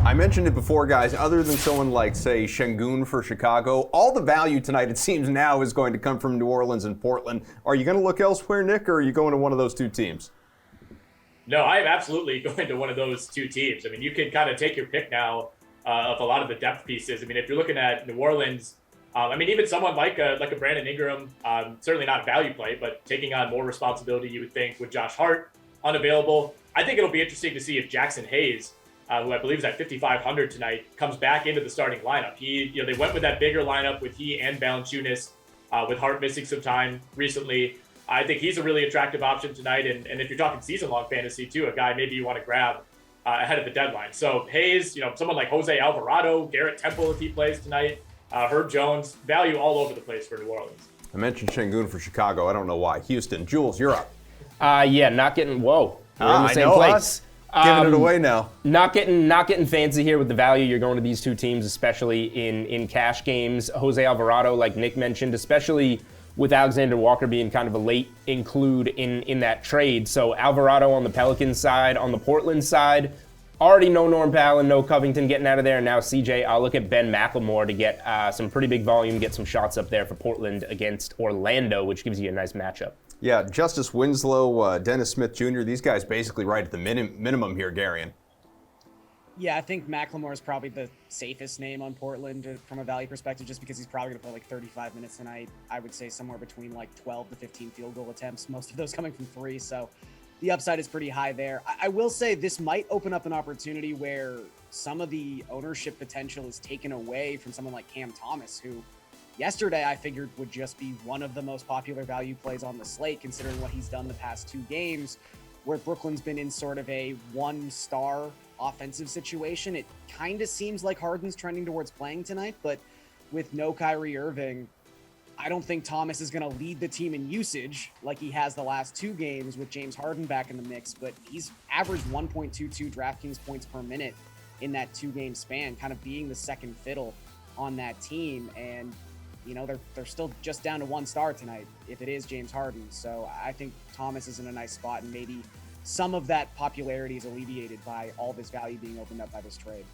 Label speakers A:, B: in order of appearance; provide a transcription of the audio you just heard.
A: I mentioned it before, guys. Other than someone like, say, Şengün for Chicago, all the value tonight, it seems now, is going to come from New Orleans and Portland. Are you going to look elsewhere, Nick, or are you going to one of those two teams?
B: No, I am absolutely going to one of those two teams. I mean, you can kind of take your pick now of a lot of the depth pieces. I mean, if you're looking at New Orleans, I mean, even someone like a Brandon Ingram, certainly not a value play, but taking on more responsibility, you would think, with Josh Hart unavailable. I think it'll be interesting to see if Jackson Hayes, who I believe is at 5,500 tonight, comes back into the starting lineup. They went with that bigger lineup with he and Valanciunas, with Hart missing some time recently. I think he's a really attractive option tonight. And if you're talking season-long fantasy, too, a guy maybe you want to grab ahead of the deadline. So Hayes, someone like Jose Alvarado, Garrett Temple if he plays tonight, Herb Jones, value all over the place for New Orleans.
A: I mentioned Şengün for Chicago. I don't know why. Houston, Jules, you're up.
C: Yeah, not getting, whoa. We're in the same place.
A: Giving it away now.
C: Not getting fancy here with the value. You're going to these two teams, especially in cash games. Jose Alvarado, like Nick mentioned, especially with Alexander Walker being kind of a late include in that trade. So Alvarado on the Pelicans side, on the Portland side, already no Norm Powell and no Covington getting out of there. And now CJ, I'll look at Ben McLemore to get some pretty big volume, get some shots up there for Portland against Orlando, which gives you a nice matchup.
A: Yeah, Justice Winslow, Dennis Smith Jr., these guys basically right at the minimum here, Garion.
D: Yeah, I think McLemore is probably the safest name on Portland from a value perspective, just because he's probably going to play like 35 minutes tonight. I would say somewhere between like 12 to 15 field goal attempts, most of those coming from three. So the upside is pretty high there. I will say this might open up an opportunity where some of the ownership potential is taken away from someone like Cam Thomas, who yesterday I figured would just be one of the most popular value plays on the slate, considering what he's done the past two games, where Brooklyn's been in sort of a one-star offensive situation. It kind of seems like Harden's trending towards playing tonight, but with no Kyrie Irving, I don't think Thomas is going to lead the team in usage like he has the last two games with James Harden back in the mix, but he's averaged 1.22 DraftKings points per minute in that two-game span, kind of being the second fiddle on that team. And they're still just down to one star tonight if it is James Harden. So I think Thomas is in a nice spot, and maybe some of that popularity is alleviated by all this value being opened up by this trade.